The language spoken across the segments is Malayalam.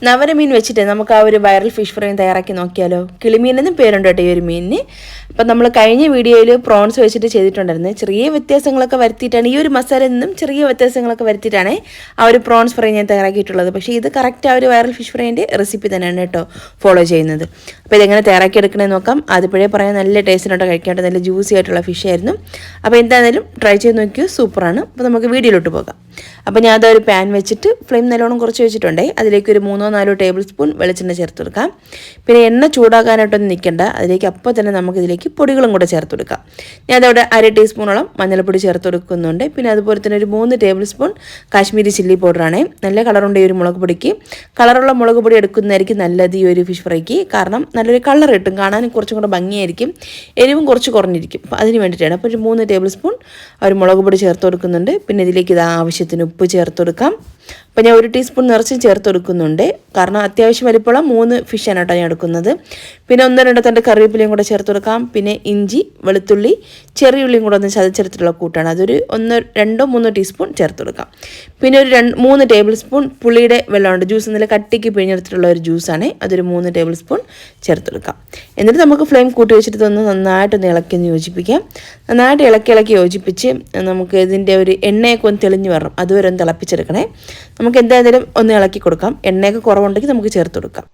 നവരമീൻ വെച്ചിട്ട് നമുക്ക് ആ ഒരു വൈറൽ ഫിഷ് ഫ്രൈ തയ്യാറാക്കി നോക്കിയാലോ. കിളിമീനെന്നും പേരുണ്ട് കേട്ടോ ഈ ഒരു മീനിന്. അപ്പം നമ്മൾ കഴിഞ്ഞ വീഡിയോയിൽ പ്രോൺസ് വെച്ചിട്ട് ചെയ്തിട്ടുണ്ടായിരുന്നു. ചെറിയ വ്യത്യാസങ്ങളൊക്കെ വരുത്തിയിട്ടാണ് ഈ ഒരു മസാലയിൽ നിന്നും ചെറിയ വ്യത്യാസങ്ങളൊക്കെ വരുത്തിയിട്ടാണ് ആ ഒരു പ്രോൺസ് ഫ്രൈ ഞാൻ തയ്യാറാക്കിയിട്ടുള്ളത്. പക്ഷേ ഇത് കറക്റ്റ് ആ ഒരു വൈറൽ ഫിഷ് ഫ്രൈൻ്റെ റെസിപ്പി തന്നെയാണ് കേട്ടോ ഫോളോ ചെയ്യുന്നത്. അപ്പോൾ ഇതെങ്ങനെ തയ്യാറാക്കി എടുക്കണമെന്ന് നോക്കാം. അതിപ്പോഴേ പറയാൻ നല്ല ടേസ്റ്റിനോട്ട് കഴിക്കാനായിട്ട് നല്ല ജ്യൂസി ആയിട്ടുള്ള ഫിഷ് ആയിരുന്നു. അപ്പോൾ എന്തായാലും ട്രൈ ചെയ്ത് നോക്കിയോ, സൂപ്പറാണ്. അപ്പോൾ നമുക്ക് വീഡിയോയിലോട്ട് പോകാം. അപ്പോൾ ഞാൻ അതൊരു പാൻ വെച്ചിട്ട് ഫ്ലെയിം നല്ലോണം കുറച്ച് വെച്ചിട്ടുണ്ടേ. അതിലേക്ക് ഒരു 3-4 ടേബിൾ സ്പൂൺ വെളിച്ചെണ്ണ ചേർത്ത് കൊടുക്കാം. പിന്നെ എണ്ണ ചൂടാക്കാനായിട്ടൊന്നും നിൽക്കണ്ട. അതിലേക്ക് അപ്പോൾ തന്നെ നമുക്കിതിലേക്ക് പൊടികളും കൂടെ ചേർത്ത് കൊടുക്കാം. ഞാൻ അതവിടെ 1/2 ടീസ്പൂണോളം മഞ്ഞൾപ്പൊടി ചേർത്ത് കൊടുക്കുന്നുണ്ട്. പിന്നെ അതുപോലെ തന്നെ ഒരു 3 ടേബിൾ സ്പൂൺ കാശ്മീരി ചില്ലി പൗഡറാണ്. നല്ല കളറുണ്ട് ഈ ഒരു മുളക് പൊടിക്ക്. കളറുള്ള മുളക് പൊടി എടുക്കുന്നതായിരിക്കും നല്ലത് ഈ ഒരു ഫിഷ് ഫ്രൈക്ക്. കാരണം നല്ലൊരു കളർ കിട്ടും, കാണാനും കുറച്ചും കൂടെ ഭംഗിയായിരിക്കും, എരിവും കുറച്ച് കുറഞ്ഞിരിക്കും. അപ്പോൾ അതിന് വേണ്ടിയിട്ടാണ്. അപ്പോൾ ഒരു 3 ടേബിൾ സ്പൂൺ ഒരു മുളക് പൊടി ചേർത്ത് കൊടുക്കുന്നുണ്ട്. പിന്നെ ഇതിലേക്ക് ഇത് ആവശ്യത്തിന് ഉപ്പ് ചേർത്ത് കൊടുക്കാം. അപ്പോൾ ഞാൻ 1 ടീസ്പൂൺ നിറച്ച് ചേർത്ത് കൊടുക്കുന്നുണ്ട്. കാരണം അത്യാവശ്യം വലിപ്പമുള്ള 3 ഫിഷാണ് കേട്ടോ ഞാൻ എടുക്കുന്നത്. പിന്നെ 1-2 തണ്ട് കറിവേപ്പിലയും കൂടെ ചേർത്ത് കൊടുക്കാം. പിന്നെ ഇഞ്ചി, വെളുത്തുള്ളി, ചെറിയ ഉള്ളിയും കൂടെ ഒന്ന് ചതച്ചെടുത്തിട്ടുള്ള കൂട്ടാണ്. അതൊരു 2-3 ടീസ്പൂൺ ചേർത്ത് കൊടുക്കാം. പിന്നെ ഒരു 3 ടേബിൾ സ്പൂൺ പുളിയുടെ വെള്ളമുണ്ട്, ജ്യൂസ് നല്ല കട്ടിക്ക് പിഴിഞ്ഞെടുത്തിട്ടുള്ള ഒരു ജ്യൂസാണ്. അതൊരു 3 ടേബിൾ സ്പൂൺ ചേർത്ത് കൊടുക്കാം. എന്നിട്ട് നമുക്ക് ഫ്ലെയിം കൂട്ടി വെച്ചിട്ട് ഇതൊന്ന് നന്നായിട്ടൊന്ന് ഇളക്കി യോജിപ്പിക്കാം. നന്നായിട്ട് ഇളക്കി യോജിപ്പിച്ച് നമുക്ക് ഇതിൻ്റെ ഒരു എണ്ണയൊക്കെ ഒന്ന് തെളിഞ്ഞ് വരണം, അതുവരെ ഒന്ന് തിളപ്പിച്ചെടുക്കണേ. നമുക്ക് എന്തായാലും ഒന്ന് ഇളക്കി കൊടുക്കാം. എണ്ണയൊക്കെ കുറവുണ്ടെങ്കിൽ നമുക്ക് ചേർത്ത് കൊടുക്കാം.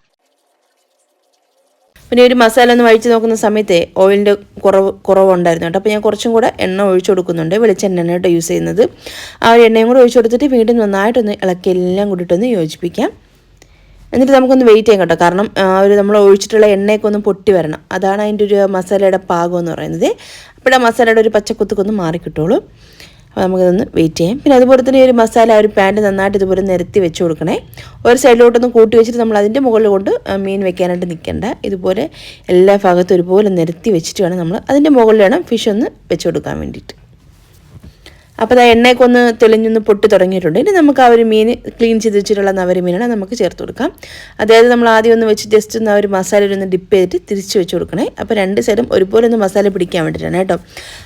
പിന്നെ ഒരു മസാല ഒന്ന് വഴിച്ച് നോക്കുന്ന സമയത്ത് ഓയിലിൻ്റെ കുറവുണ്ടായിരുന്നു കേട്ടോ. അപ്പോൾ ഞാൻ കുറച്ചും കൂടെ എണ്ണ ഒഴിച്ചു കൊടുക്കുന്നുണ്ട്. വെളിച്ചെണ്ണ കേട്ടോ യൂസ് ചെയ്യുന്നത്. ആ ഒരു എണ്ണയും കൂടെ ഒഴിച്ചു കൊടുത്തിട്ട് വീണ്ടും നന്നായിട്ടൊന്ന് ഇളക്കി എല്ലാം കൂടിയിട്ടൊന്ന് യോജിപ്പിക്കാം. എന്നിട്ട് നമുക്കൊന്ന് വെയിറ്റ് ചെയ്യാം കേട്ടോ. കാരണം ഒരു നമ്മൾ ഒഴിച്ചിട്ടുള്ള എണ്ണയൊക്കെ ഒന്ന് പൊട്ടി വരണം. അതാണ് അതിൻ്റെ ഒരു മസാലയുടെ പാകം എന്ന് പറയുന്നത്. അപ്പോഴാ മസാലയുടെ ഒരു പച്ചക്കുത്തൊക്കെ മാറി കിട്ടുള്ളൂ. അപ്പോൾ നമുക്കിതൊന്ന് വെയിറ്റ് ചെയ്യാം. പിന്നെ അതുപോലെ തന്നെ ഈ ഒരു മസാല ഒരു പാനിൽ നന്നായിട്ട് ഇതുപോലെ നിരത്തി വെച്ച് കൊടുക്കണേ. ഒരു സൈഡിലോട്ടൊന്ന് കൂട്ടി വെച്ചിട്ട് നമ്മൾ അതിൻ്റെ മുകളിൽ കൊണ്ട് മീൻ വെക്കാനായിട്ട് നിൽക്കേണ്ട. ഇതുപോലെ എല്ലാ ഭാഗത്തും ഒരുപോലെ നിരത്തി വെച്ചിട്ട് വേണം നമ്മൾ അതിൻ്റെ മുകളിൽ വേണം ഫിഷ് ഒന്ന് വെച്ച് കൊടുക്കാൻ വേണ്ടിയിട്ട്. അപ്പോൾ ആ എണ്ണയൊക്കെ ഒന്ന് തെളിഞ്ഞൊന്ന് പൊട്ടി തുടങ്ങിയിട്ടുണ്ട്. ഇനി നമുക്ക് ആ ഒരു മീൻ ക്ലീൻ ചെയ്ത് വെച്ചിട്ടുള്ള നവര മീനാണ് നമുക്ക് ചേർത്ത് കൊടുക്കാം. അതായത് നമ്മൾ ആദ്യം ഒന്ന് വെച്ച് ജസ്റ്റ് ഒന്ന് ആ ഒരു മസാലയിലൊന്ന് ഡിപ്പ് ചെയ്തിട്ട് തിരിച്ച് വെച്ച് കൊടുക്കണേ. അപ്പോൾ 2 സൈഡും ഒരുപോലെ ഒന്ന് മസാല പിടിക്കാൻ വേണ്ടിയിട്ടാണ് കേട്ടോ.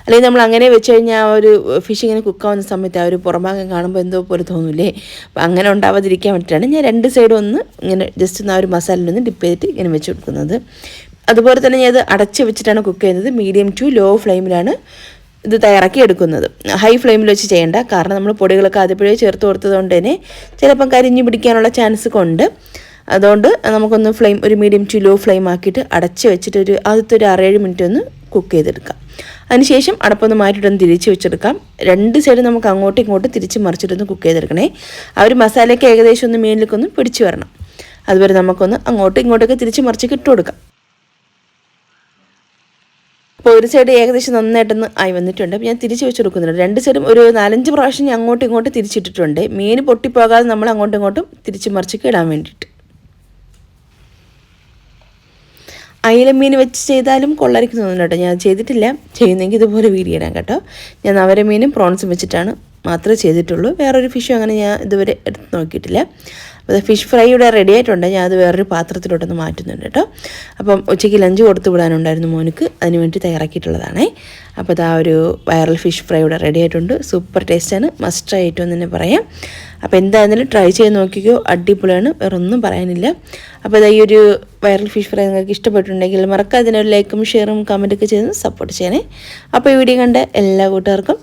അല്ലെങ്കിൽ നമ്മൾ അങ്ങനെ വെച്ച് കഴിഞ്ഞാൽ ആ ഒരു ഫിഷ് ഇങ്ങനെ കുക്കാവുന്ന സമയത്ത് ആ ഒരു പുറഭാഗം കാണുമ്പോൾ എന്തോ പോലെ തോന്നൂലേ. അപ്പോൾ അങ്ങനെ ഉണ്ടാവാതിരിക്കാൻ വേണ്ടിയിട്ടാണ് ഞാൻ 2 സൈഡും ഒന്ന് ഇങ്ങനെ ജസ്റ്റ് ഒന്ന് ആ ഒരു മസാലയിലൊന്ന് ഡിപ്പ് ചെയ്തിട്ട് ഇങ്ങനെ വെച്ച് കൊടുക്കുന്നത്. അതുപോലെ തന്നെ ഞാൻ ഇത് അടച്ച് വെച്ചിട്ടാണ് കുക്ക് ചെയ്യുന്നത്. മീഡിയം ടു ലോ ഫ്ലെയിമിലാണ് ഇത് തയ്യാറാക്കി എടുക്കുന്നത്. ഹൈ ഫ്ലെയിമിൽ വെച്ച് ചെയ്യേണ്ട. കാരണം നമ്മൾ പൊടികളൊക്കെ ആദ്യപ്പോഴേ ചേർത്ത് കൊടുത്തത് കൊണ്ട് തന്നെ ചിലപ്പം കരിഞ്ഞ് പിടിക്കാനുള്ള ചാൻസ് കൊണ്ട് അതുകൊണ്ട് നമുക്കൊന്ന് ഫ്ലെയിം ഒരു മീഡിയം ടു ലോ ഫ്ലെയിം ആക്കിയിട്ട് അടച്ച് വെച്ചിട്ട് ആദ്യത്തെ ഒരു 6-7 മിനിറ്റ് ഒന്ന് കുക്ക് ചെയ്തെടുക്കാം. അതിനുശേഷം അടപ്പൊന്ന് മാറ്റിയിട്ടൊന്ന് തിരിച്ച് വെച്ചെടുക്കാം. 2 സൈഡ് നമുക്ക് അങ്ങോട്ടും ഇങ്ങോട്ടും തിരിച്ച് മറിച്ചിട്ടൊന്ന് കുക്ക് ചെയ്തെടുക്കണേ. ആ ഒരു മസാലയൊക്കെ ഏകദേശം ഒന്ന് മീനിലേക്കൊന്ന് പിടിച്ച് വരണം. അതുവരെ നമുക്കൊന്ന് അങ്ങോട്ടും ഇങ്ങോട്ടൊക്കെ തിരിച്ച് മറിച്ച് ഇട്ട് കൊടുക്കാം. അപ്പോൾ ഒരു സൈഡ് ഏകദേശം നന്നായിട്ടൊന്ന് ആയി വന്നിട്ടുണ്ട്. അപ്പോൾ ഞാൻ തിരിച്ച് വെച്ച് കൊടുക്കുന്നുണ്ട്. 2 സൈഡും ഒരു 4-5 പ്രാവശ്യം ഞാൻ അങ്ങോട്ടും ഇങ്ങോട്ടും തിരിച്ചിട്ടിട്ടുണ്ട്. മീൻ പൊട്ടിപ്പോകാതെ നമ്മൾ അങ്ങോട്ടും ഇങ്ങോട്ടും തിരിച്ച് മറിച്ചൊക്കെ ഇടാൻ വേണ്ടിയിട്ട്. അയില മീൻ വെച്ച് ചെയ്താലും കൊള്ളരിക്ക് തോന്നുന്നു കേട്ടോ. ഞാൻ ചെയ്തിട്ടില്ല. ചെയ്യുന്നെങ്കിൽ ഇതുപോലെ വീഡിയോ ഇടാം കേട്ടോ. ഞാൻ നവര മീനും പ്രോൺസും വെച്ചിട്ടാണ് മാത്രമേ ചെയ്തിട്ടുള്ളൂ. വേറൊരു ഫിഷും അങ്ങനെ ഞാൻ ഇതുവരെ എടുത്ത് നോക്കിയിട്ടില്ല. അപ്പോൾ ഫിഷ് ഫ്രൈ ഇവിടെ റെഡി ആയിട്ടുണ്ട്. ഞാൻ അത് വേറൊരു പാത്രത്തിലോട്ടൊന്ന് മാറ്റുന്നുണ്ട് കേട്ടോ. അപ്പം ഉച്ചയ്ക്ക് ലഞ്ച് കൊടുത്തു വിടാനുണ്ടായിരുന്നു മോനുക്ക്, അതിന് വേണ്ടി തയ്യാറാക്കിയിട്ടുള്ളതാണേ. അപ്പോൾ അത് ആ ഒരു വൈറൽ ഫിഷ് ഫ്രൈ ഇവിടെ റെഡി ആയിട്ടുണ്ട്. സൂപ്പർ ടേസ്റ്റാണ്, മസ്റ്റ് ട്രൈ ആയിട്ടെന്ന് തന്നെ പറയാം. അപ്പോൾ എന്തായാലും ട്രൈ ചെയ്ത് നോക്കിക്കോ, അടിപൊളിയാണ്, വേറെ ഒന്നും പറയാനില്ല. അപ്പോൾ ഈ ഒരു വൈറൽ ഫിഷ് ഫ്രൈ നിങ്ങൾക്ക് ഇഷ്ടപ്പെട്ടിട്ടുണ്ടെങ്കിൽ മറക്കാതെ അതിനൊരു ലൈക്കും ഷെയറും കമൻറ്റൊക്കെ ചെയ്ത് സപ്പോർട്ട് ചെയ്യണേ. അപ്പോൾ ഈ വീഡിയോ കണ്ട എല്ലാ കൂട്ടുകാർക്കും